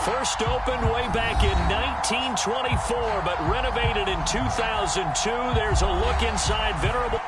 First opened way back in 1924, but renovated in 2002. There's a look inside venerable.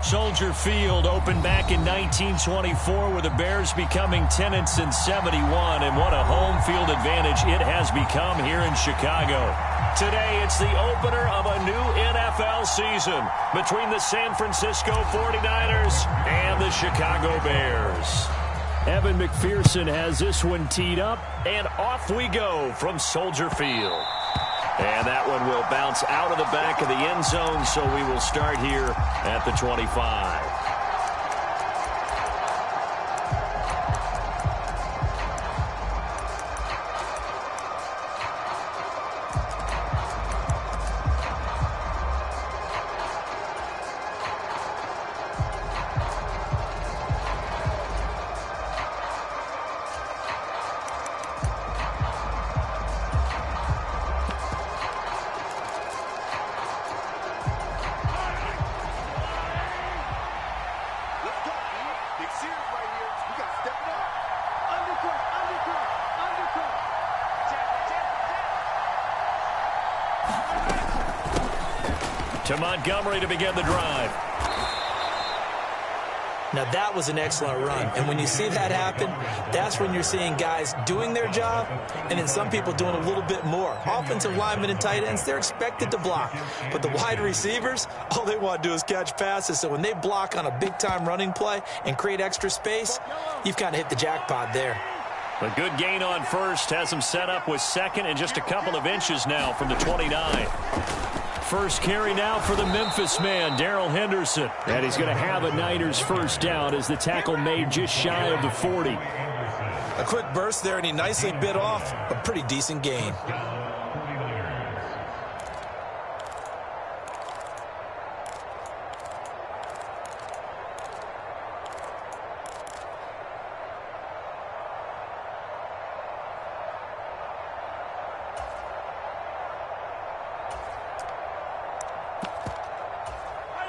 Soldier Field opened back in 1924 with the Bears becoming tenants in 71, and what a home field advantage it has become here in Chicago. Today, it's the opener of a new NFL season between the San Francisco 49ers and the Chicago Bears. Evan McPherson has this one teed up, and off we go from Soldier Field. And that one will bounce out of the back of the end zone, so we will start here at the 25. To Montgomery to begin the drive. Now that was an excellent run, and when you see that happen, that's when you're seeing guys doing their job and then some people doing a little bit more. Offensive linemen and tight ends, they're expected to block, but the wide receivers, all they want to do is catch passes. So when they block on a big-time running play and create extra space, you've kind of hit the jackpot there. A good gain on first has him set up with second and just a couple of inches now from the 29. First carry now for the Memphis man, Darrell Henderson. And he's going to have a Niners first down as the tackle made just shy of the 40. A quick burst there, and he nicely bit off a pretty decent gain.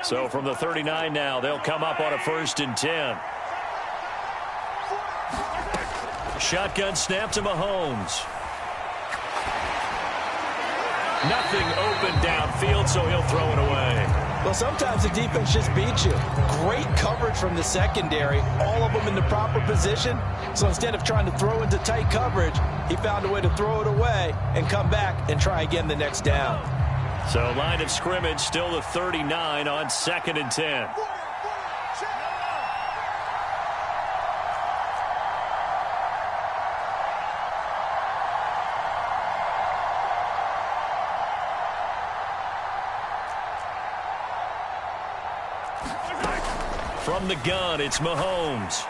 So from the 39 now, they'll come up on a 1st and 10. Shotgun snap to Mahomes. Nothing open downfield, so he'll throw it away. Well, sometimes the defense just beats you. Great coverage from the secondary, all of them in the proper position. So instead of trying to throw into tight coverage, he found a way to throw it away and come back and try again the next down. So line of scrimmage still the 39 on 2nd and 10. From the gun, it's Mahomes.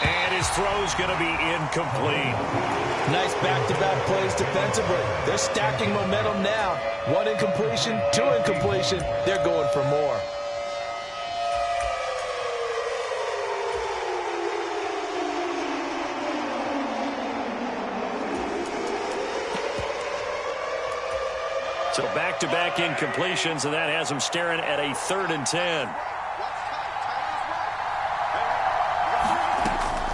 And his throw's going to be incomplete. Nice back-to-back plays defensively. They're stacking momentum now. 1 incompletion, 2 incompletion. They're going for more. So back-to-back incompletions, and that has them staring at a 3rd and 10.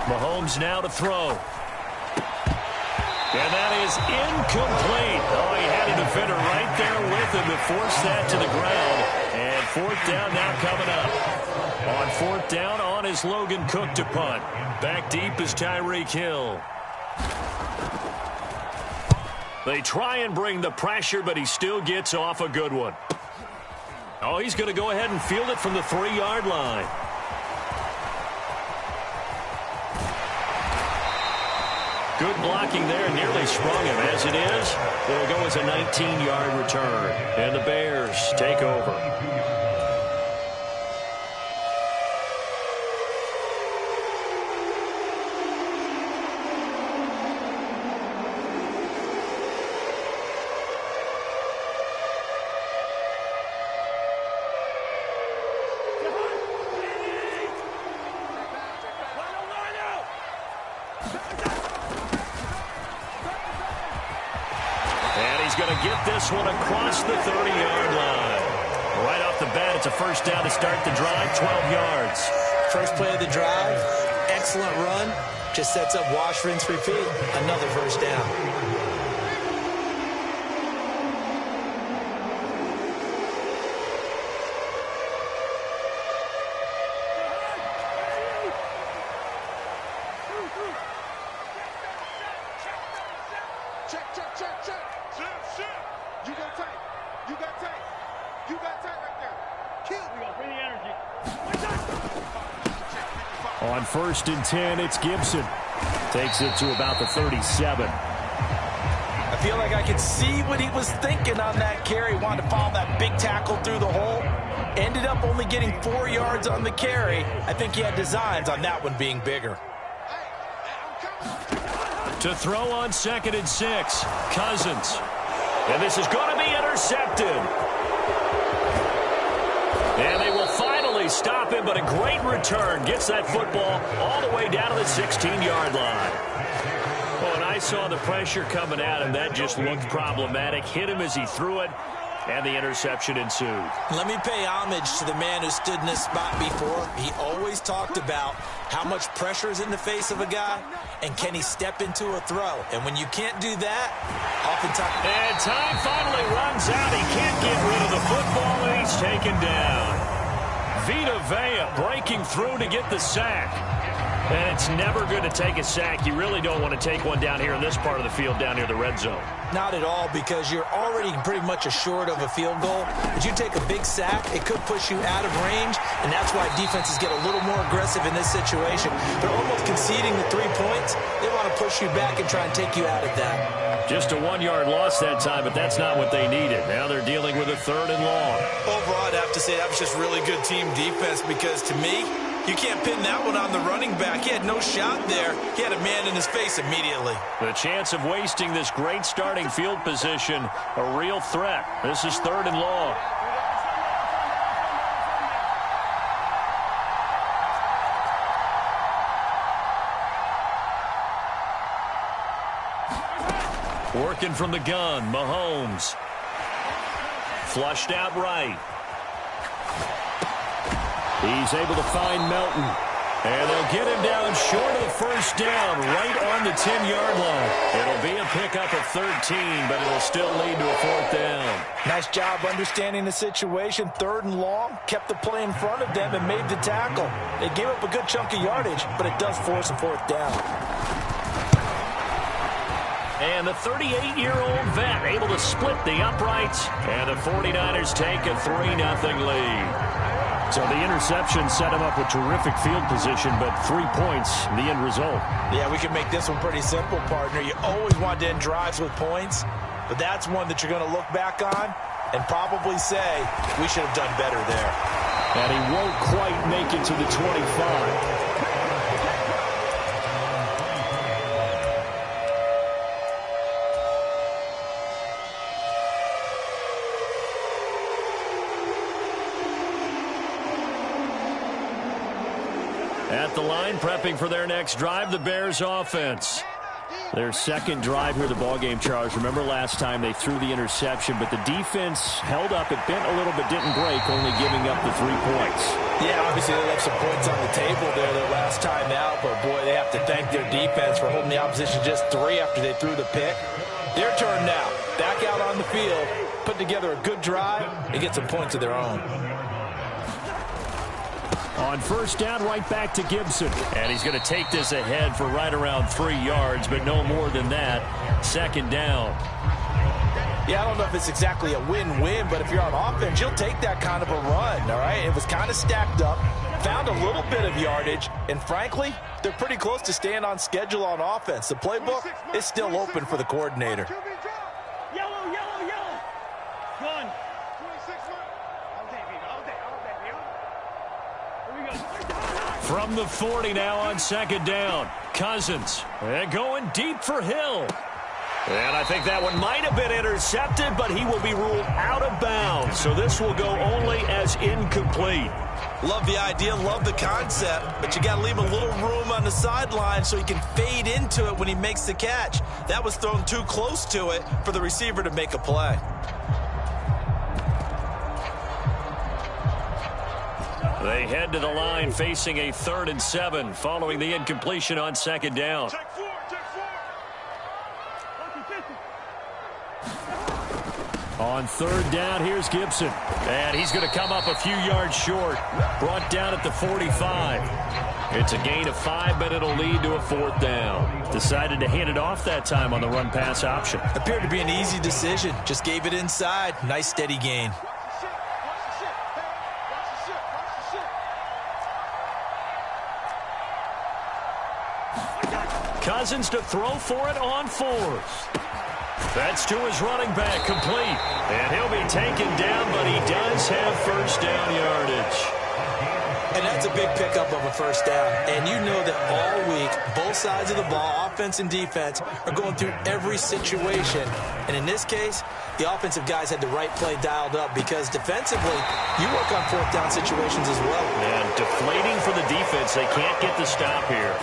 Mahomes now to throw. And that is incomplete. Oh, he had a defender right there with him to force that to the ground. And 4th down now coming up. On 4th down, on is Logan Cook to punt. Back deep is Tyreek Hill. They try and bring the pressure, but he still gets off a good one. Oh, he's going to go ahead and field it from the 3-yard line. Good blocking there, nearly sprung him. As it is, it'll go as a 19-yard return. And the Bears take over. Get this one across the 30-yard line. Right off the bat, it's a 1st down to start the drive, 12 yards. First play of the drive, excellent run. Just sets up wash, rinse, repeat. Another 1st down. On 1st and 10, it's Gibson. Takes it to about the 37. I feel like I could see what he was thinking on that carry. Wanted to follow that big tackle through the hole. Ended up only getting 4 yards on the carry. I think he had designs on that one being bigger. To throw on 2nd and 6, Cousins. And this is going to be intercepted. And they will finally stop him, but a great return. Gets that football all the way down to the 16-yard line. Oh, and I saw the pressure coming at him. That just looked problematic. Hit him as he threw it, and the interception ensued. Let me pay homage to the man who stood in this spot before. He always talked about how much pressure is in the face of a guy, and can he step into a throw. And when you can't do that, oftentimes... And time finally runs out. He can't get rid of the football, and he's taken down. Vita Vea breaking through to get the sack. And it's never going to take a sack. You really don't want to take one down here in this part of the field, down near the red zone. Not at all, because you're already pretty much assured of a field goal. But you take a big sack, it could push you out of range, and that's why defenses get a little more aggressive in this situation. They're almost conceding the 3 points. They want to push you back and try and take you out of that. Just a 1-yard loss that time, but that's not what they needed. Now they're dealing with a 3rd and long. Overall, I'd have to say that was just really good team defense, because to me, you can't pin that one on the running back. He had no shot there. He had a man in his face immediately. The chance of wasting this great starting field position, a real threat. This is 3rd and long. Working from the gun, Mahomes. Flushed out right. He's able to find Melton. And they'll get him down short of the first down, right on the 10-yard line. It'll be a pickup of 13, but it'll still lead to a fourth down. Nice job understanding the situation. 3rd and long, kept the play in front of them and made the tackle. They gave up a good chunk of yardage, but it does force a 4th down. And the 38-year-old vet able to split the uprights. And the 49ers take a 3-0 lead. So the interception set him up with terrific field position, but 3 points, the end result. Yeah, we can make this one pretty simple, partner. You always want to end drives with points, but that's one that you're going to look back on and probably say, we should have done better there. And he won't quite make it to the 25. At the line, prepping for their next drive, the Bears offense. Their second drive here, the ballgame, Charles. Remember last time they threw the interception, but the defense held up. It bent a little but didn't break, only giving up the 3 points. Yeah, obviously they left some points on the table there their last time out, but boy, they have to thank their defense for holding the opposition just 3 after they threw the pick. Their turn now. Back out on the field, put together a good drive, and get some points of their own. On first down, right back to Gibson. And he's going to take this ahead for right around 3 yards, but no more than that. 2nd down. Yeah, I don't know if it's exactly a win-win, but if you're on offense, you'll take that kind of a run, all right? It was kind of stacked up, found a little bit of yardage, and frankly, they're pretty close to staying on schedule on offense. The playbook is still open for the coordinator. Yellow, yellow, yellow. Gun. From the 40 now on 2nd down. Cousins. And going deep for Hill. And I think that one might have been intercepted, but he will be ruled out of bounds. So this will go only as incomplete. Love the idea, love the concept, but you got to leave a little room on the sideline so he can fade into it when he makes the catch. That was thrown too close to it for the receiver to make a play. They head to the line facing a 3rd and 7 following the incompletion on 2nd down. On 3rd down, here's Gibson. And he's going to come up a few yards short. Brought down at the 45. It's a gain of 5, but it'll lead to a 4th down. Decided to hand it off that time on the run-pass option. Appeared to be an easy decision. Just gave it inside. Nice steady gain. Cousins to throw for it on 4th. That's to his running back, complete. And he'll be taken down, but he does have first down yardage. And that's a big pickup of a first down. And you know that all week, both sides of the ball, offense and defense, are going through every situation. And in this case, the offensive guys had the right play dialed up because defensively, you work on 4th down situations as well. And deflating for the defense. They can't get the stop here.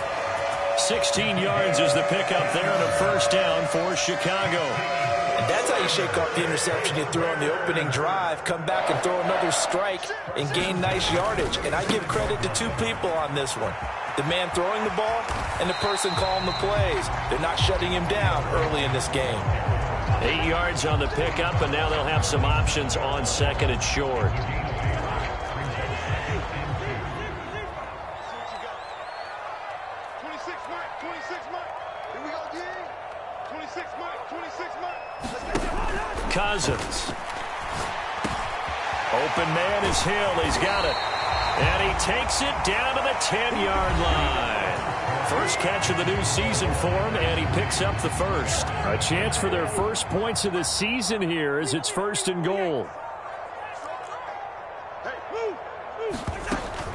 16 yards is the pickup there on a first down for Chicago. And that's how you shake off the interception you threw on the opening drive, come back and throw another strike and gain nice yardage. And I give credit to 2 people on this one. The man throwing the ball and the person calling the plays. They're not shutting him down early in this game. 8 yards on the pickup, and now they'll have some options on 2nd and short. Cousins. Open man is Hill. He's got it. And he takes it down to the 10-yard line. First catch of the new season for him, and he picks up the first. A chance for their first points of the season here as it's 1st and goal.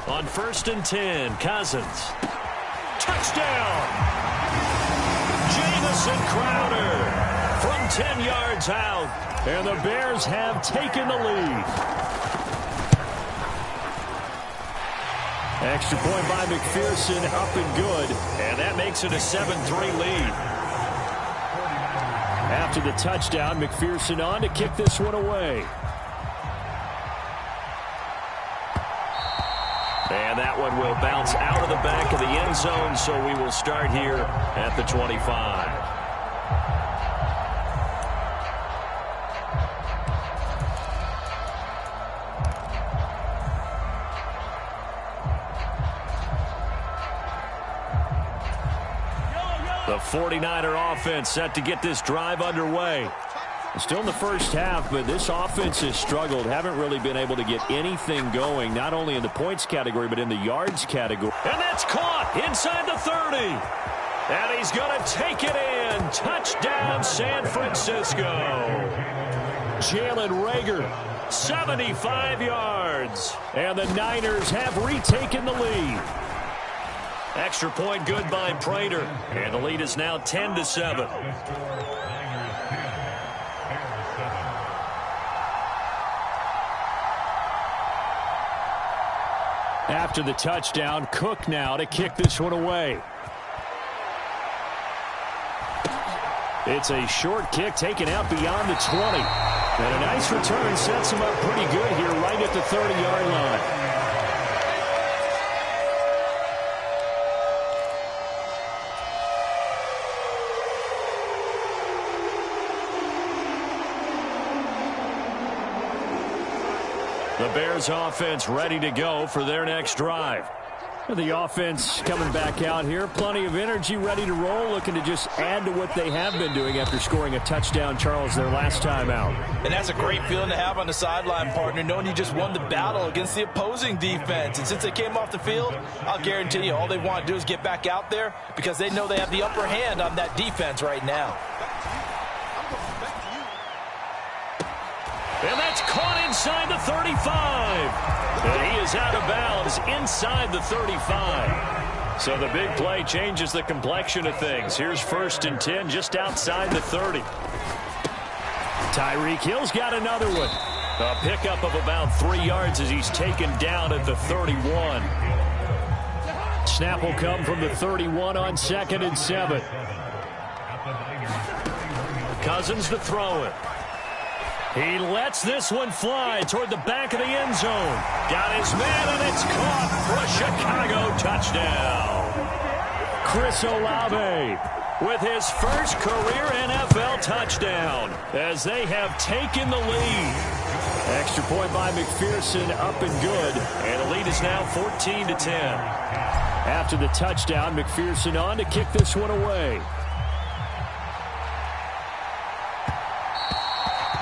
On 1st and 10, Cousins. Touchdown! Jamison Crowder from 10 yards out. And the Bears have taken the lead. Extra point by McPherson, up and good. And that makes it a 7-3 lead. After the touchdown, McPherson on to kick this one away. And that one will bounce out of the back of the end zone, so we will start here at the 25. The 49er offense set to get this drive underway. Still in the first half, but this offense has struggled. Haven't really been able to get anything going, not only in the points category, but in the yards category. And that's caught inside the 30. And he's going to take it in. Touchdown, San Francisco. Jalen Reagor, 75 yards. And the Niners have retaken the lead. Extra point good by Prater. And the lead is now 10-7. After the touchdown, Cook now to kick this one away. It's a short kick taken out beyond the 20. And a nice return sets him up pretty good here right at the 30-yard line. The Bears offense ready to go for their next drive. The offense coming back out here. Plenty of energy, ready to roll, looking to just add to what they have been doing after scoring a touchdown, Charles, their last time out. And that's a great feeling to have on the sideline, partner, knowing you just won the battle against the opposing defense. And since they came off the field, I'll guarantee you all they want to do is get back out there because they know they have the upper hand on that defense right now. And that's caught inside the 35. And he is out of bounds inside the 35. So the big play changes the complexion of things. Here's 1st and 10 just outside the 30. Tyreek Hill's got another one. A pickup of about 3 yards as he's taken down at the 31. Snap will come from the 31 on 2nd and 7. Cousins to throw it. He lets this one fly toward the back of the end zone. Got his man, and it's caught for a Chicago touchdown. Chris Olave with his first career NFL touchdown as they have taken the lead. Extra point by McPherson, up and good, and the lead is now 14-10. After the touchdown, McPherson on to kick this one away.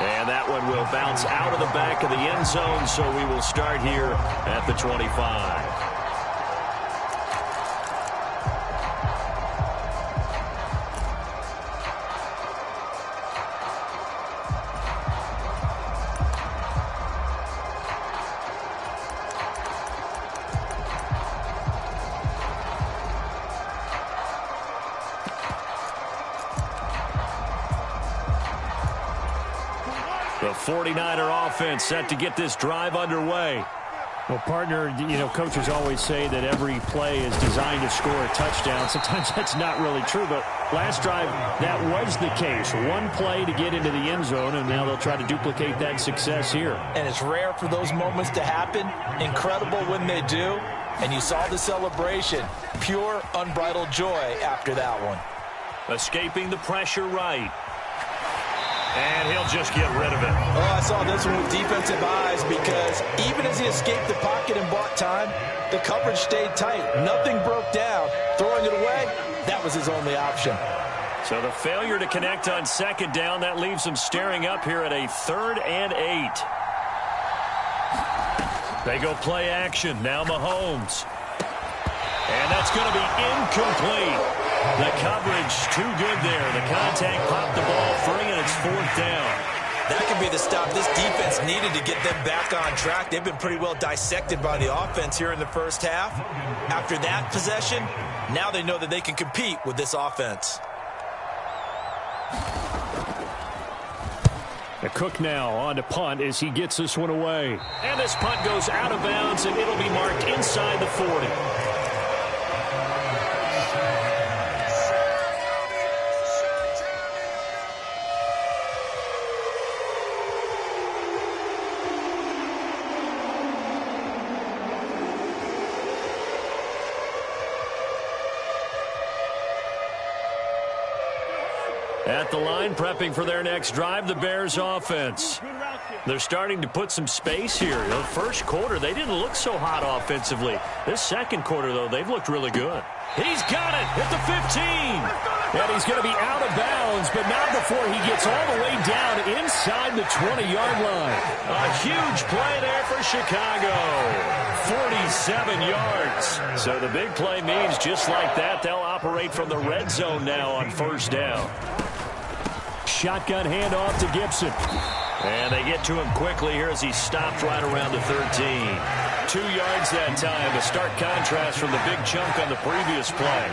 And that one will bounce out of the back of the end zone, so we will start here at the 25. The 49er offense set to get this drive underway. Well, partner, coaches always say that every play is designed to score a touchdown. Sometimes that's not really true, but last drive, that was the case. One play to get into the end zone, and now they'll try to duplicate that success here. And it's rare for those moments to happen. Incredible when they do. And you saw the celebration. Pure, unbridled joy after that one. Escaping the pressure right. And he'll just get rid of it. Oh, I saw this one with defensive eyes because even as he escaped the pocket and bought time, the coverage stayed tight. Nothing broke down. Throwing it away, that was his only option. So the failure to connect on 2nd down, that leaves him staring up here at a 3rd and 8. They go play action. Now Mahomes. And that's going to be incomplete. The coverage too good there. The contact popped the ball free, and it's 4th down. That could be the stop this defense needed to get them back on track. They've been pretty well dissected by the offense here in the first half. After that possession, now they know that they can compete with this offense. The Cook now on to punt as he gets this one away. And this punt goes out of bounds, and it'll be marked inside the 40. At the line, prepping for their next drive, the Bears offense. They're starting to put some space here. The first quarter, they didn't look so hot offensively. This second quarter, though, they've looked really good. He's got it at the 15. And he's going to be out of bounds, but not before he gets all the way down inside the 20-yard line. A huge play there for Chicago. 47 yards. So the big play means just like that, they'll operate from the red zone now on first down. Shotgun handoff to Gibson. And they get to him quickly here as he stopped right around the 13. 2 yards that time, a stark contrast from the big chunk on the previous play.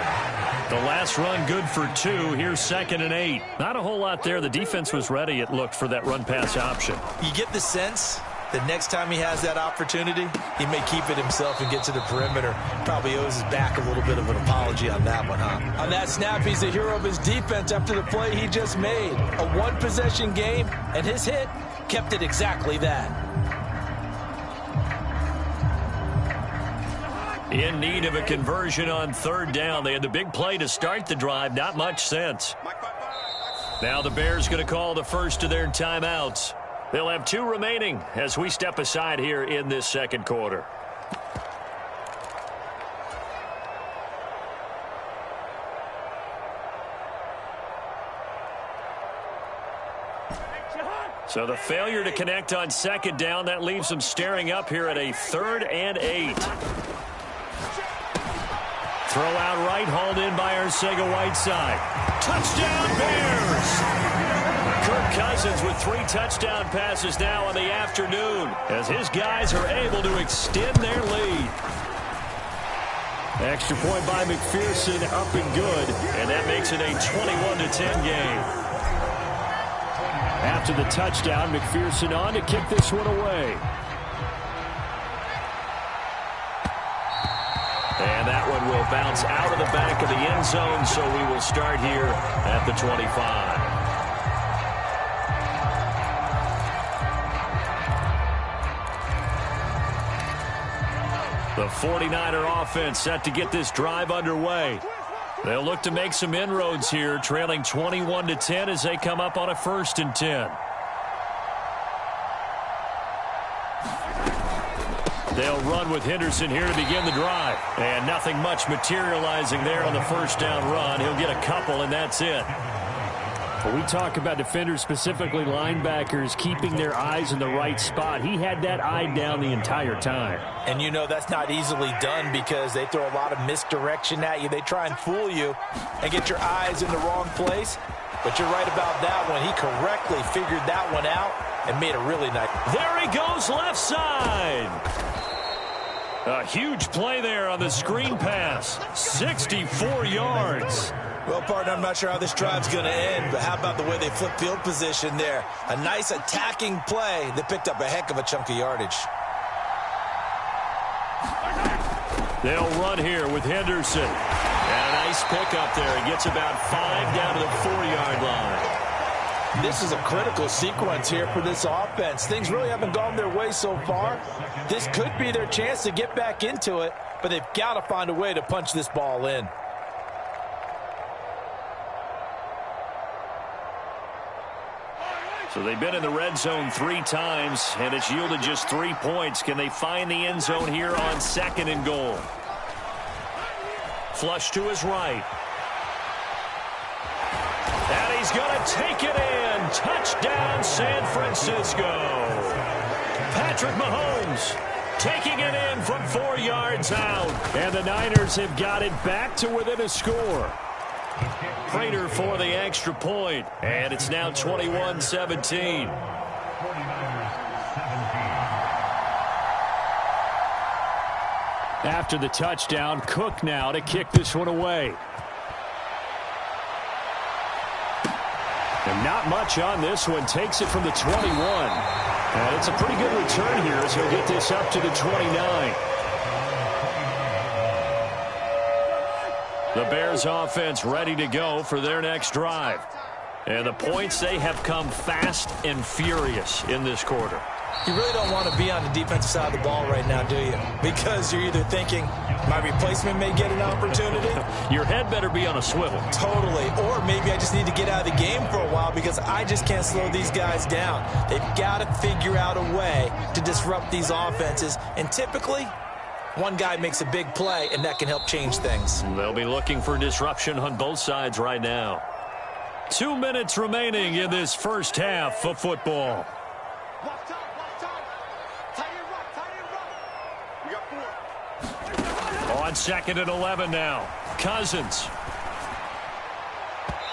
The last run good for 2. Here's 2nd and 8. Not a whole lot there. The defense was ready, it looked, for that run-pass option. You get the sense that next time he has that opportunity, he may keep it himself and get to the perimeter. Probably owes his back a little bit of an apology on that one, huh? On that snap, he's the hero of his defense after the play he just made. A one-possession game, and his hit kept it exactly that. In need of a conversion on third down. They had the big play to start the drive. Not much sense. Now the Bears going to call the first of their timeouts. They'll have 2 remaining as we step aside here in this second quarter. So the failure to connect on second down, that leaves them staring up here at a 3rd and 8. Throw out right, hauled in by Arcega-Whiteside. Touchdown Bears! Kirk Cousins with 3 touchdown passes now on the afternoon as his guys are able to extend their lead. Extra point by McPherson, up and good, and that makes it a 21-10 game. After the touchdown, McPherson on to kick this one away. And that one will bounce out of the back of the end zone, so we will start here at the 25. The 49er offense set to get this drive underway. They'll look to make some inroads here, trailing 21-10 as they come up on a 1st and 10. They'll run with Henderson here to begin the drive. And nothing much materializing there on the first down run. He'll get a couple, and that's it. When we talk about defenders, specifically linebackers, keeping their eyes in the right spot, he had that eye down the entire time. And you know that's not easily done because they throw a lot of misdirection at you. They try and fool you and get your eyes in the wrong place. But you're right about that one. He correctly figured that one out and made a really nice. There he goes, left side. A huge play there on the screen pass. 64 yards. Well, partner, I'm not sure how this drive's going to end, but how about the way they flip field position there? A nice attacking play that picked up a heck of a chunk of yardage. They'll run here with Henderson. And a nice pickup there. He gets about 5 down to the 4-yard line. This is a critical sequence here for this offense. Things really haven't gone their way so far. This could be their chance to get back into it, but they've got to find a way to punch this ball in. So they've been in the red zone 3 times, and it's yielded just 3 points. Can they find the end zone here on 2nd and goal? Flush to his right. And he's going to take it in. Touchdown, San Francisco. Patrick Mahomes taking it in from 4 yards out. And the Niners have got it back to within a score. Prater for the extra point, and it's now 21-17. After the touchdown, Cook now to kick this one away. And not much on this one. Takes it from the 21. And it's a pretty good return here as he'll get this up to the 29. The Bears offense ready to go for their next drive. And the points, they have come fast and furious in this quarter. You really don't want to be on the defensive side of the ball right now, do you? Because you're either thinking, my replacement may get an opportunity. Your head better be on a swivel. Totally. Or maybe I just need to get out of the game for a while because I just can't slow these guys down. They've got to figure out a way to disrupt these offenses. And typically, one guy makes a big play, and that can help change things. They'll be looking for disruption on both sides right now. 2 minutes remaining in this first half of football. On 2nd and 11 now. Cousins.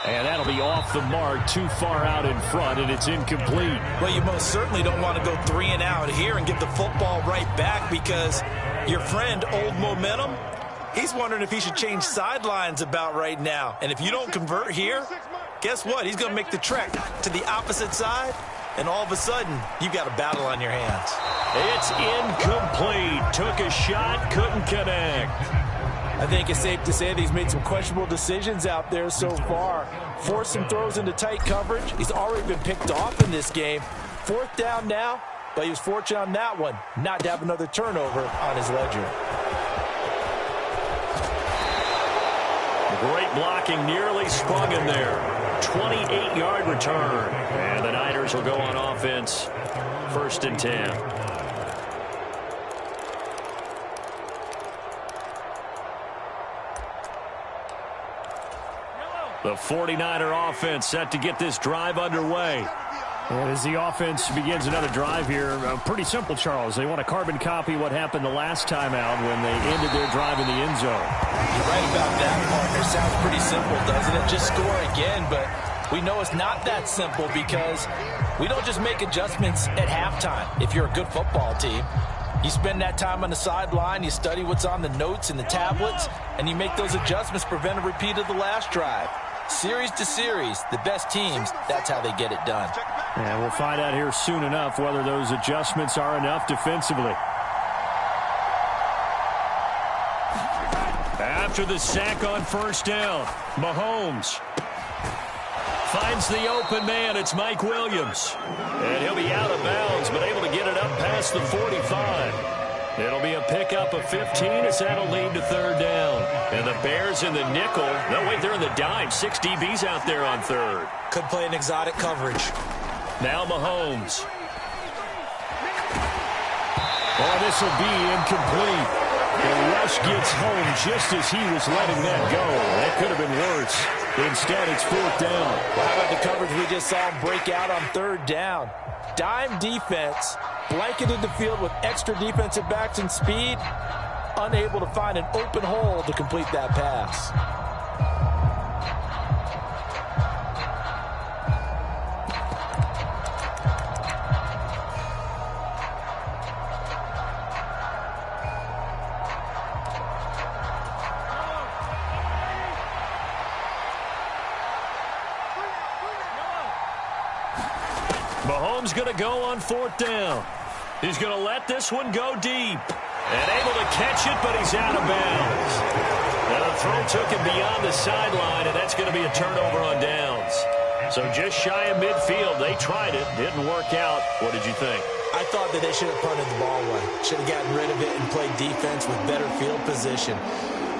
And that'll be off the mark, too far out in front, and it's incomplete. Well, you most certainly don't want to go 3 and out here and get the football right back because your friend, Old Momentum, he's wondering if he should change sidelines about right now. And if you don't convert here, guess what? He's going to make the trek to the opposite side, and all of a sudden, you've got a battle on your hands. It's incomplete. Took a shot, couldn't connect. I think it's safe to say that he's made some questionable decisions out there so far. Forced some throws into tight coverage. He's already been picked off in this game. 4th down now, but he was fortunate on that one not to have another turnover on his ledger. Great blocking, nearly sprung in there. 28-yard return. And the Niners will go on offense. 1st and 10. The 49er offense set to get this drive underway. And as the offense begins another drive here, pretty simple, Charles. They want to carbon copy what happened the last time out when they ended their drive in the end zone. You're right about that, partner. Sounds pretty simple, doesn't it? Just score again, but we know it's not that simple because we don't just make adjustments at halftime. If you're a good football team, you spend that time on the sideline, you study what's on the notes and the tablets, and you make those adjustments, prevent a repeat of the last drive. Series to series, the best teams, that's how they get it done. And we'll find out here soon enough whether those adjustments are enough defensively. After the sack on 1st down, Mahomes finds the open man. It's Mike Williams. And he'll be out of bounds, but able to get it up past the 45. It'll be a pickup of 15 as that'll lead to 3rd down. And the Bears in the nickel. No, wait, they're in the dime. 6 DBs out there on 3rd. Could play an exotic coverage. Now Mahomes. Oh, this will be incomplete. The rush gets home just as he was letting that go. That could have been worse. Instead, it's 4th down. Well, how about the coverage we just saw him break out on 3rd down? Dime defense, blanketed the field with extra defensive backs and speed, unable to find an open hole to complete that pass. Mahomes going to go on 4th down. He's going to let this one go deep. And able to catch it, but he's out of bounds. Now the throw took him beyond the sideline, and that's going to be a turnover on downs. So just shy of midfield. They tried it. Didn't work out. What did you think? I thought that they should have punted the ball away. Should have gotten rid of it and played defense with better field position.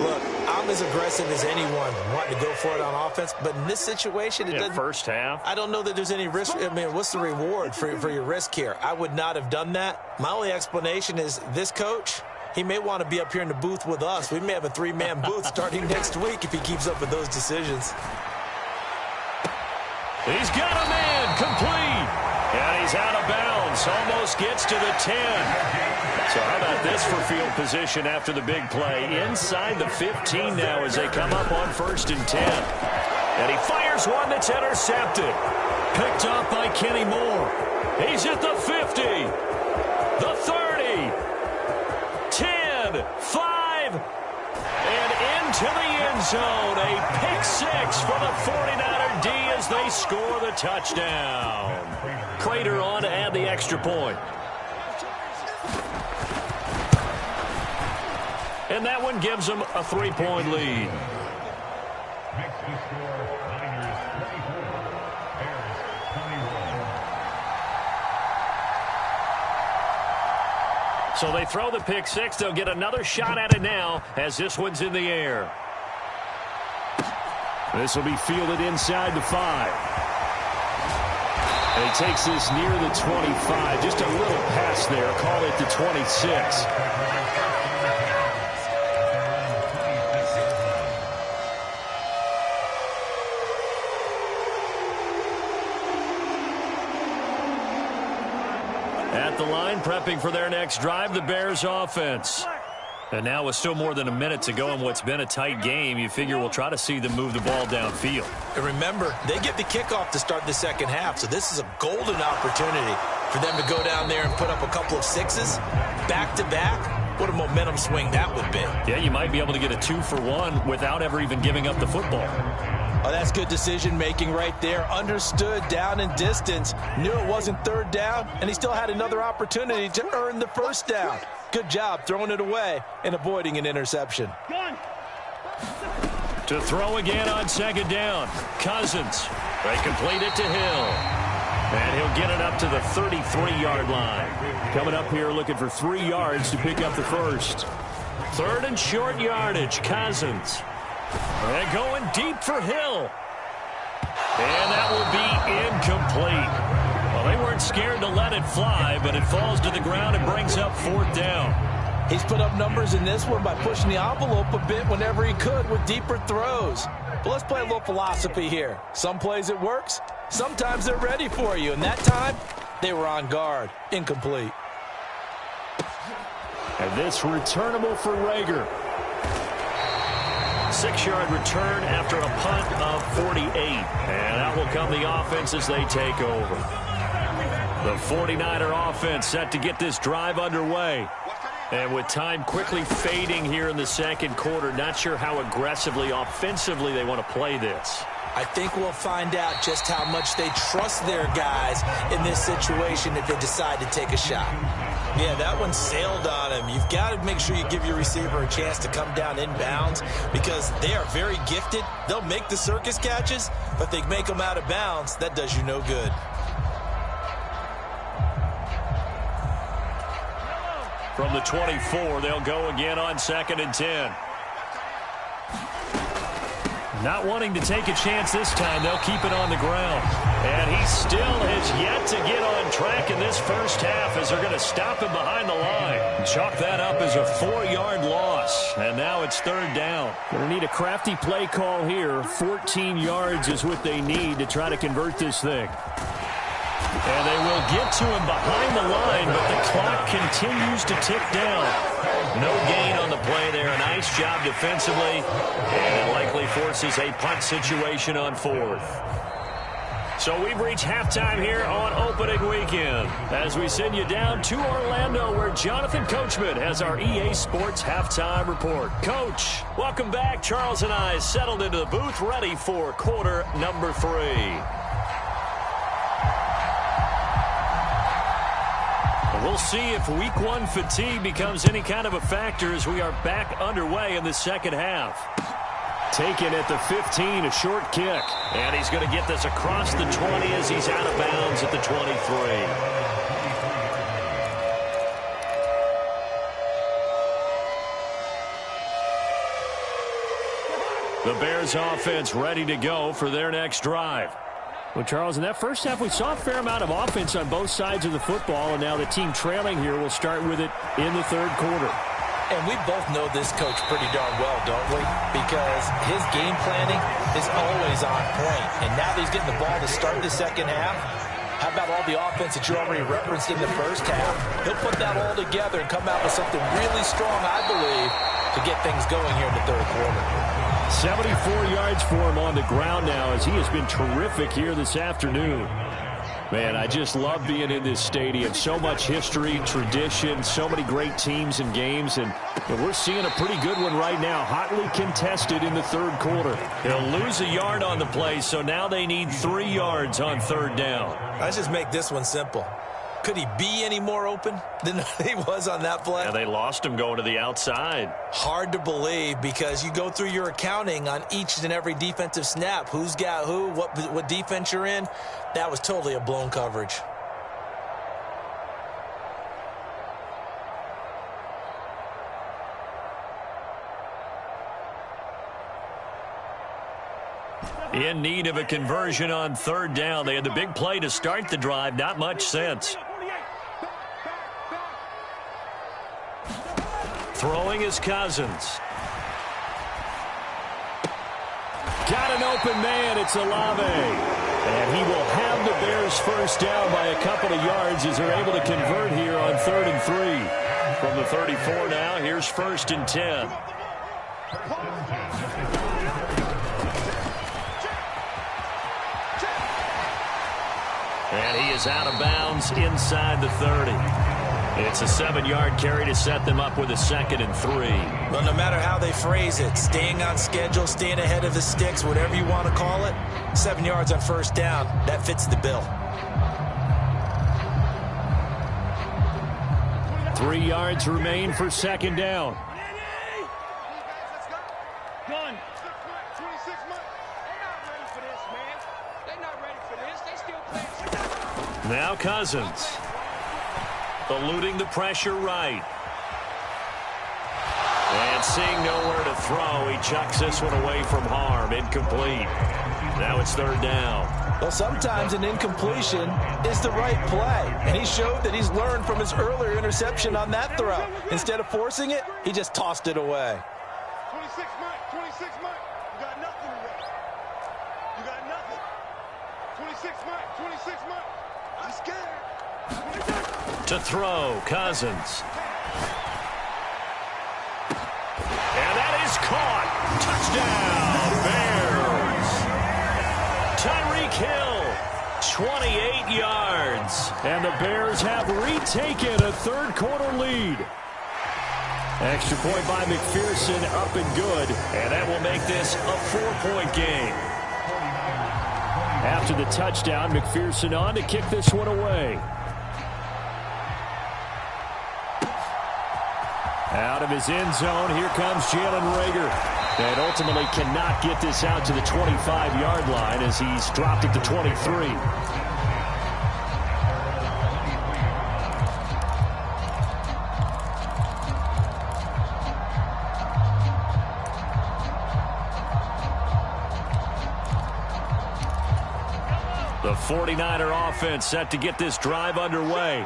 Look, I'm as aggressive as anyone wanting to go for it on offense, but in this situation, it doesn't. First half. I don't know that there's any risk. I mean, what's the reward for your risk here? I would not have done that. My only explanation is this coach, he may want to be up here in the booth with us. We may have a 3-man booth starting next week if he keeps up with those decisions. He's got a man complete. And he's out of bounds. Almost gets to the 10. So how about this for field position after the big play? Inside the 15 now as they come up on 1st and 10. And he fires one that's intercepted. Picked off by Kenny Moore. He's at the 50. The 30. 10. 5. And into the end zone. A pick 6 for the 49er D as they score the touchdown. Prater on to add the extra point. And that one gives them a 3-point lead. So they throw the pick six. They'll get another shot at it now as this one's in the air. This will be fielded inside the 5. And he takes this near the 25. Just a little pass there. Call it the 26. At the line, prepping for their next drive, the Bears offense. And now with still more than a minute to go in what's been a tight game, you figure we'll try to see them move the ball downfield. And remember, they get the kickoff to start the second half, so this is a golden opportunity for them to go down there and put up a couple of sixes back-to-back. What a momentum swing that would be. Yeah, you might be able to get a 2-for-1 without ever even giving up the football. Oh, that's good decision-making right there. Understood down and distance. Knew it wasn't third down, and he still had another opportunity to earn the first down. Good job throwing it away and avoiding an interception. Gun. To throw again on second down. Cousins. They complete it to Hill. And he'll get it up to the 33-yard line. Coming up here looking for 3 yards to pick up the first. Third and short yardage. Cousins. And going deep for Hill. And that will be incomplete. Well, they weren't scared to let it fly, but it falls to the ground and brings up 4th down. He's put up numbers in this one by pushing the envelope a bit whenever he could with deeper throws. But let's play a little philosophy here. Some plays it works. Sometimes they're ready for you. And that time, they were on guard. Incomplete. And this returnable for Reagor. 6-yard return after a punt of 48. And out will come the offense as they take over. The 49er offense set to get this drive underway. And with time quickly fading here in the second quarter, not sure how aggressively, offensively they want to play this. I think we'll find out just how much they trust their guys in this situation if they decide to take a shot. Yeah, that one sailed on him. You've got to make sure you give your receiver a chance to come down inbounds because they are very gifted. They'll make the circus catches, but they make them out of bounds. That does you no good. From the 24, they'll go again on 2nd and 10. Not wanting to take a chance this time, they'll keep it on the ground. And he still has yet to get on track in this first half as they're going to stop him behind the line. Chalk that up as a 4-yard loss. And now it's 3rd down. Going to need a crafty play call here. 14 yards is what they need to try to convert this thing. And they will get to him behind the line, but the clock continues to tick down. No gain on the play there. A nice job defensively. And it likely forces a punt situation on 4th. So we've reached halftime here on opening weekend as we send you down to Orlando where Jonathan Coachman has our EA Sports halftime report. Coach, welcome back. Charles and I settled into the booth ready for quarter number 3. We'll see if week 1 fatigue becomes any kind of a factor as we are back underway in the second half. Taken at the 15, a short kick. And he's going to get this across the 20 as he's out of bounds at the 23. The Bears offense ready to go for their next drive. Well, Charles, in that first half, we saw a fair amount of offense on both sides of the football, and now the team trailing here will start with it in the 3rd quarter. And we both know this coach pretty darn well, don't we? Because his game planning is always on point. And now that he's getting the ball to start the second half, how about all the offense that you already referenced in the first half? He'll put that all together and come out with something really strong, I believe, to get things going here in the 3rd quarter. 74 yards for him on the ground now as he has been terrific here this afternoon. Man, I just love being in this stadium. So much history, tradition, so many great teams and games, and we're seeing a pretty good one right now, hotly contested in the 3rd quarter. He'll lose a yard on the play, so now they need 3 yards on 3rd down. Let's just make this one simple. Could he be any more open than he was on that play? Yeah, they lost him going to the outside. Hard to believe because you go through your accounting on each and every defensive snap. Who's got who, what defense you're in. That was totally a blown coverage. In need of a conversion on third down. They had the big play to start the drive. Not much sense. Throwing is Cousins. Got an open man. It's Olave. And he will have the Bears first down by a couple of yards as they're able to convert here on 3rd and 3. From the 34 now, here's 1st and 10. And he is out of bounds inside the 30. It's a 7-yard carry to set them up with a 2nd and 3. Well, no matter how they phrase it, staying on schedule, staying ahead of the sticks, whatever you want to call it, 7 yards on first down, that fits the bill. 3 yards remain for 2nd down. Gun. Now Cousins. Eluding the pressure right. And seeing nowhere to throw, he chucks this one away from harm. Incomplete. Now it's 3rd down. Well, sometimes an incompletion is the right play. And he showed that he's learned from his earlier interception on that throw. Instead of forcing it, he just tossed it away. 26 Mike, 26 Mike. You got nothing today. You got nothing. 26 Mike, 26 Mike. I'm scared. 26. To throw, Cousins. And that is caught. Touchdown, Bears. Tyreek Hill, 28 yards. And the Bears have retaken a 3rd quarter lead. Extra point by McPherson, up and good. And that will make this a 4-point game. After the touchdown, McPherson on to kick this one away. Out of his end zone, here comes Jalen Reagor. And ultimately cannot get this out to the 25-yard line as he's dropped it to 23. The 49er offense set to get this drive underway.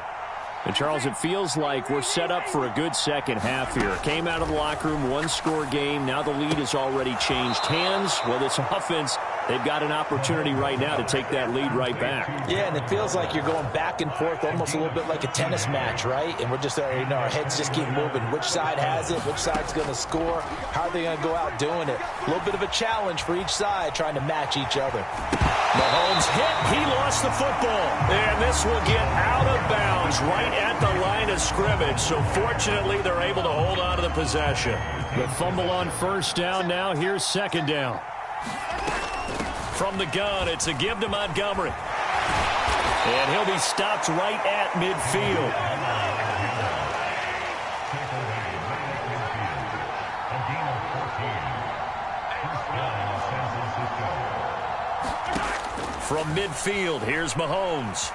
And, Charles, it feels like we're set up for a good second half here. Came out of the locker room, 1-score game. Now the lead has already changed hands. Well, this offense, they've got an opportunity right now to take that lead right back. Yeah, and it feels like you're going back and forth almost a little bit like a tennis match, right? And we're just, our heads just keep moving. Which side has it? Which side's going to score? How are they going to go out doing it? A little bit of a challenge for each side trying to match each other. Mahomes hit. He lost the football. And this will get out of bounds right at the line of scrimmage. So fortunately, they're able to hold on to the possession. The fumble on first down now. Here's 2nd down. From the gun, it's a give to Montgomery. And he'll be stopped right at midfield. From midfield, here's Mahomes.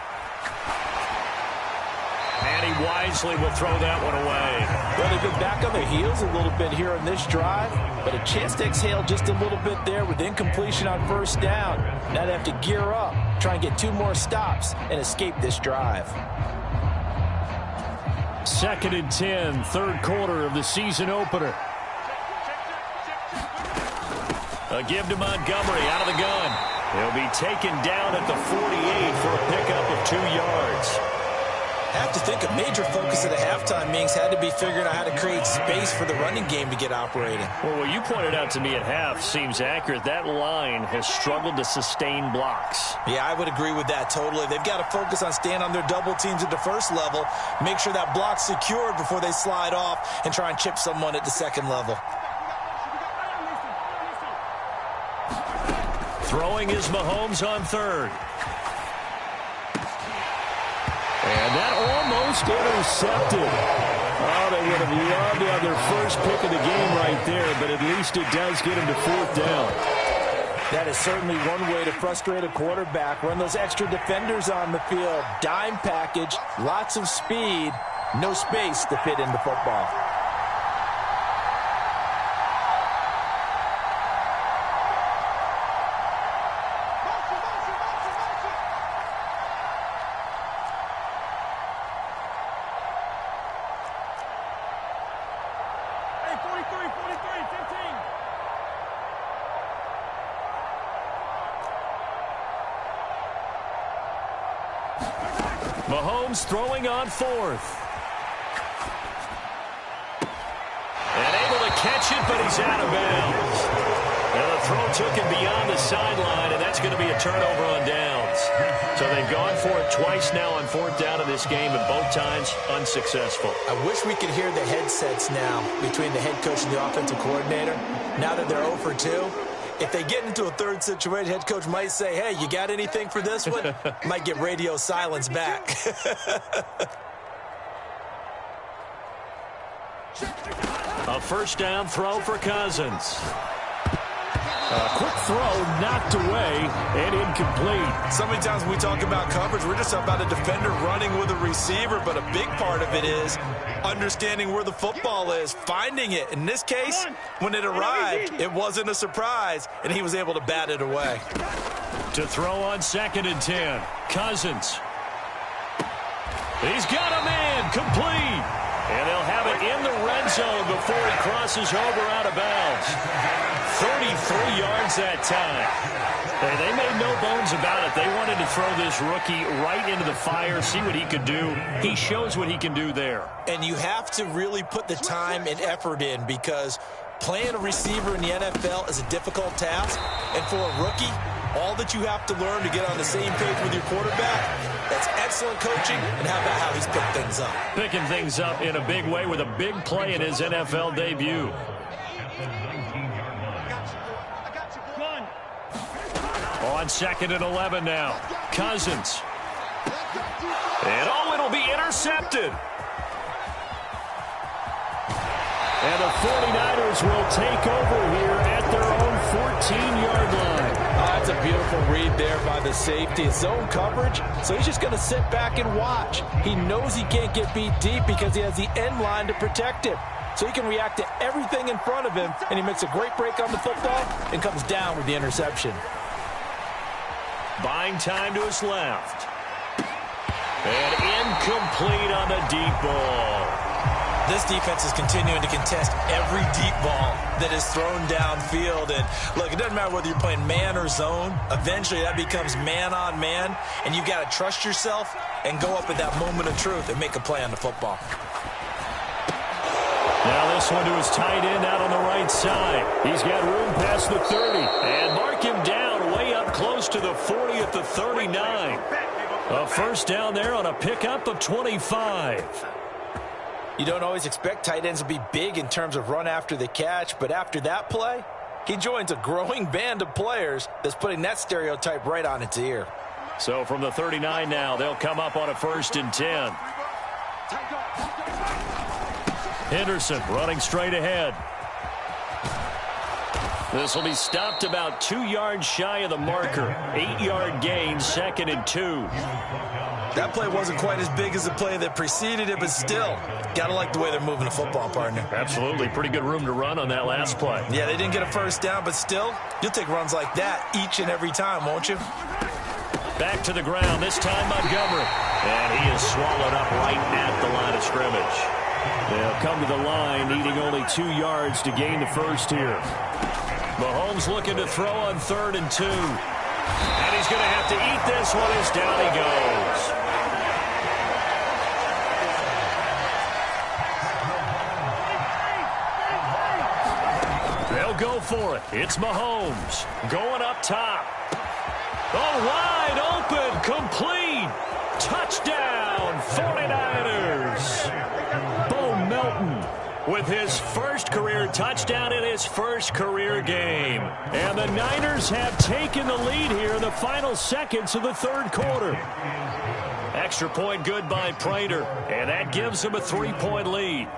And he wisely will throw that one away. Well, they've been back on their heels a little bit here on this drive, but a chance to exhale just a little bit there with incompletion on first down. Now they have to gear up, try and get 2 more stops, and escape this drive. 2nd and 10, 3rd quarter of the season opener. A give to Montgomery out of the gun. He'll be taken down at the 48 for a pickup of 2 yards. I have to think a major focus of the halftime meetings had to be figuring out how to create space for the running game to get operating. Well, what you pointed out to me at half seems accurate. That line has struggled to sustain blocks. Yeah, I would agree with that totally. They've got to focus on staying on their double teams at the first level, make sure that block's secured before they slide off and try and chip someone at the second level. Throwing is Mahomes on 3rd. And that almost intercepted. Oh, they would have loved to have their first pick of the game right there, but at least it does get them to 4th down. That is certainly one way to frustrate a quarterback. Run those extra defenders on the field. Dime package, lots of speed, no space to fit in the football. Mahomes throwing on fourth. And able to catch it, but he's out of bounds. And the throw took him beyond the sideline, and that's going to be a turnover on downs. So they've gone for it twice now on fourth down in this game, and both times unsuccessful. I wish we could hear the headsets now between the head coach and the offensive coordinator. Now that they're 0 for 2, if they get into a third situation, head coach might say, hey, you got anything for this one? Might get radio silence back. A first down throw for Cousins. A quick throw knocked away and incomplete. So many times when we talk about coverage, we're just about a defender running with a receiver, but a big part of it is understanding where the football is, finding it. In this case, when it arrived, it wasn't a surprise, and he was able to bat it away. To throw on 2nd and 10, Cousins. He's got a man, complete. And they'll have it in the red zone before he crosses over out of bounds. 33 yards that time. They made no bones about it. They wanted to throw this rookie right into the fire, see what he could do. He shows what he can do there. And you have to really put the time and effort in, because playing a receiver in the NFL is a difficult task. And for a rookie, all that you have to learn to get on the same page with your quarterback, that's excellent coaching. And how about how he's picked things up? Picking things up in a big way with a big play in his NFL debut. On 2nd and 11 now. Cousins. And it'll be intercepted. And the 49ers will take over here at their own 14-yard line. That's a beautiful read there by the safety. It's zone coverage, so he's just going to sit back and watch. He knows he can't get beat deep because he has the end line to protect him. So he can react to everything in front of him, and he makes a great break on the football and comes down with the interception. Buying time to his left. And incomplete on the deep ball. This defense is continuing to contest every deep ball that is thrown downfield. And look, it doesn't matter whether you're playing man or zone. Eventually that becomes man on man, and you've got to trust yourself and go up at that moment of truth and make a play on the football. Now this one to his tight end out on the right side. He's got room past the 30. And mark him down way up close to the 40 at the 39. A first down there on a pickup of 25. You don't always expect tight ends to be big in terms of run after the catch, but after that play, he joins a growing band of players that's putting that stereotype right on its ear. So from the 39 now, they'll come up on a 1st and 10. Henderson running straight ahead. This will be stopped about 2 yards shy of the marker. 8-yard gain, 2nd and 2. That play wasn't quite as big as the play that preceded it, but still, got to like the way they're moving the football, partner. Absolutely. Pretty good room to run on that last play. Yeah, they didn't get a first down, but still, you'll take runs like that each and every time, won't you? Back to the ground, this time Montgomery. And he is swallowed up right at the line of scrimmage. They'll come to the line, needing only 2 yards to gain the first here. Mahomes looking to throw on 3rd and 2. And he's going to have to eat this one as down he goes. They'll go for it. It's Mahomes going up top. Oh, wide open, complete. Touchdown, 49ers. Bo Melton with his first career touchdown in his first career game. And the Niners have taken the lead here in the final seconds of the 3rd quarter. Extra point good by Prater, and that gives him a 3-point lead.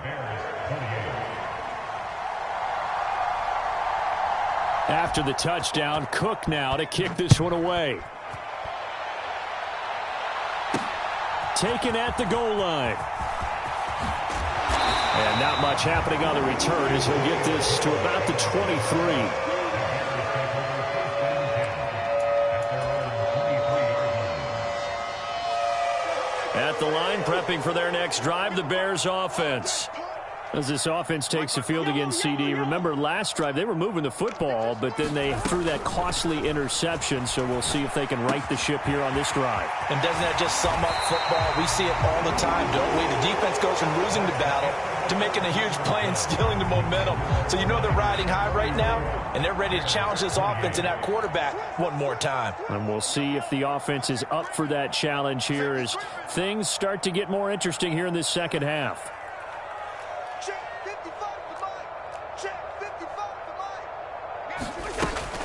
After the touchdown, Cook now to kick this one away. Taken at the goal line. And not much happening on the return as he'll get this to about the 23. At the line, prepping for their next drive, the Bears offense. As this offense takes the field against CD, remember last drive they were moving the football, but then they threw that costly interception, so we'll see if they can right the ship here on this drive. And doesn't that just sum up football? We see it all the time, don't we? The defense goes from losing the battle to making a huge play and stealing the momentum. So you know they're riding high right now, and they're ready to challenge this offense and that quarterback one more time. And we'll see if the offense is up for that challenge here as things start to get more interesting here in this second half.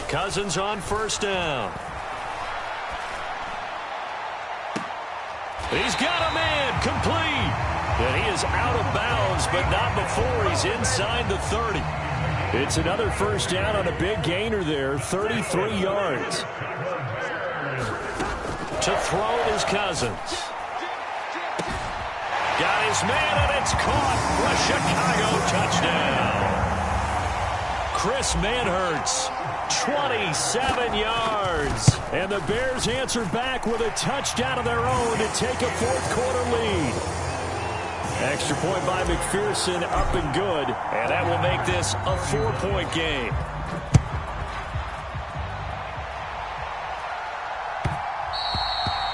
Cousins on first down. He's got a man complete. And he is out of bounds, but not before he's inside the 30. It's another first down on a big gainer there, 33 yards. To throw is Cousins. Got his man, and it's caught for a Chicago touchdown. Chris Manhertz, 27 yards. And the Bears answer back with a touchdown of their own to take a fourth-quarter lead. Extra point by McPherson, up and good. And that will make this a 4-point game.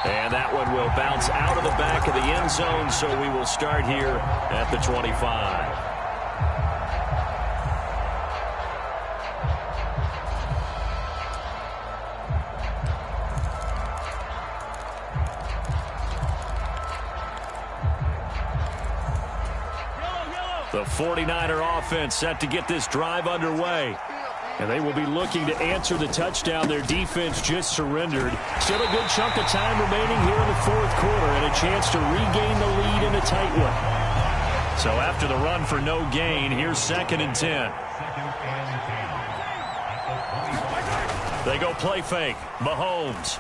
And that one will bounce out of the back of the end zone, so we will start here at the 25. The 49er offense set to get this drive underway. And they will be looking to answer the touchdown their defense just surrendered. Still a good chunk of time remaining here in the fourth quarter and a chance to regain the lead in a tight one. So after the run for no gain, here's 2nd and 10. They go play fake. Mahomes.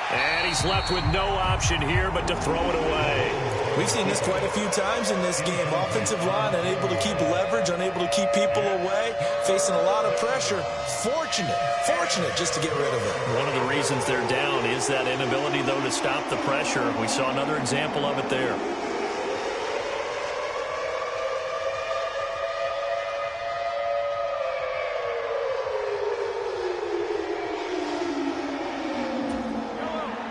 And he's left with no option here but to throw it away. We've seen this quite a few times in this game. Offensive line unable to keep leverage, unable to keep people away, facing a lot of pressure. Fortunate just to get rid of it. One of the reasons they're down is that inability, though, to stop the pressure. We saw another example of it there.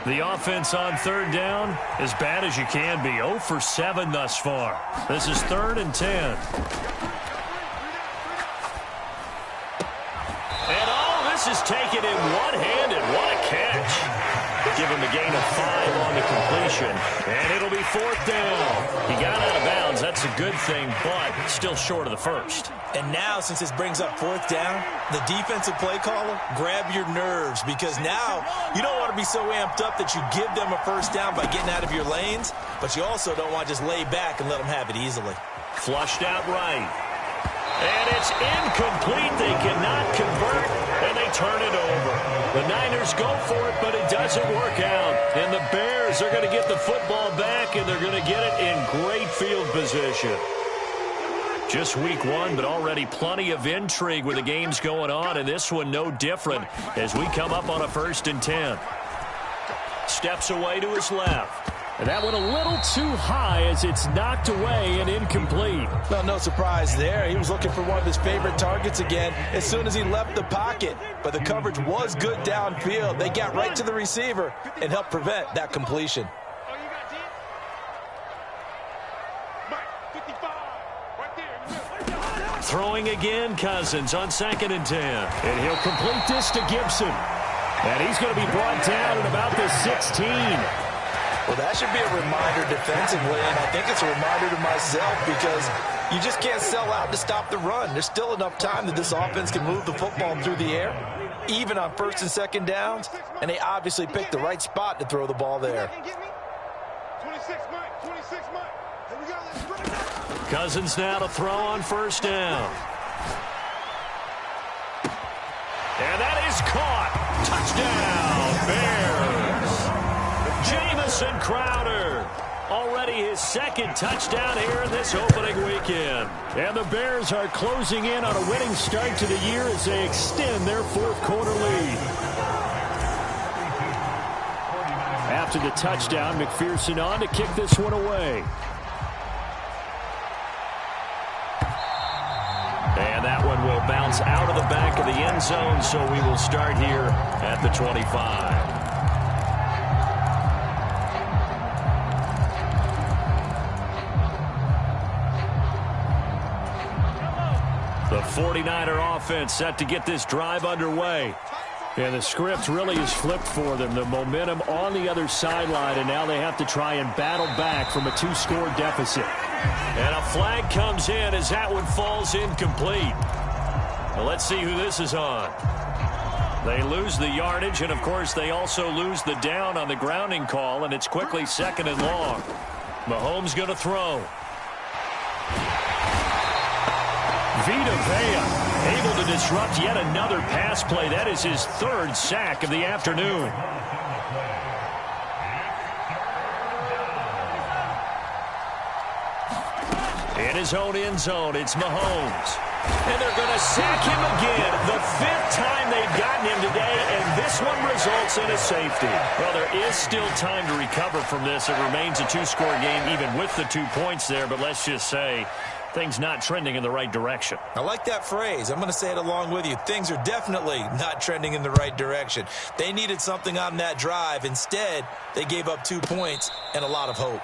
The offense on 3rd down, as bad as you can be. 0 for 7 thus far. This is 3rd and 10. And all this is taken in one-handed. What a catch. Give him a gain of 5 on the completion. And it'll be 4th down. He got out of bounds. That's a good thing, but still short of the first. And now, since this brings up 4th down, the defensive play caller, grab your nerves, because now you don't want to be so amped up that you give them a first down by getting out of your lanes, but you also don't want to just lay back and let them have it easily. Flushed out right. And it's incomplete. They cannot convert, and they turn it over. The Niners go for it, but it doesn't work out. And the Bears are going to get the football back, and they're going to get it in great field position. Just week 1, but already plenty of intrigue with the games going on, and this one no different as we come up on a 1st and 10. Steps away to his left. And that went a little too high as it's knocked away and incomplete. Well, no surprise there. He was looking for one of his favorite targets again as soon as he left the pocket. But the coverage was good downfield. They got right to the receiver and helped prevent that completion. Throwing again, Cousins on 2nd and 10. And he'll complete this to Gibson. And he's going to be brought down at about the 16. Well, that should be a reminder defensively, and I think it's a reminder to myself because you just can't sell out to stop the run. There's still enough time that this offense can move the football through the air, even on 1st and 2nd downs, and they obviously picked the right spot to throw the ball there. 26 Mike. Here we go. Let's bring it up. Cousins now to throw on 1st down. And that is caught. Touchdown, Bears. Jamison Crowder, already his 2nd touchdown here in this opening weekend. And the Bears are closing in on a winning start to the year as they extend their 4th quarter lead. after the touchdown. McPherson on to kick this one away. And that one will bounce out of the back of the end zone, so we will start here at the 25. The 49er offense set to get this drive underway. And the script really is flipped for them. The momentum on the other sideline, and now they have to try and battle back from a 2-score deficit. And a flag comes in as that one falls incomplete. Well, let's see who this is on. They lose the yardage, and, of course, they also lose the down on the grounding call, and it's quickly 2nd and long. Mahomes going to throw. Vita Vea able to disrupt yet another pass play. That is his 3rd sack of the afternoon. In his own end zone, it's Mahomes. And they're going to sack him again. The 5th time they've gotten him today, and this one results in a safety. Well, there is still time to recover from this. It remains a 2-score game even with the 2 points there, but let's just say things not trending in the right direction. I like that phrase. I'm going to say it along with you. Things are definitely not trending in the right direction. They needed something on that drive. Instead, they gave up 2 points and a lot of hope.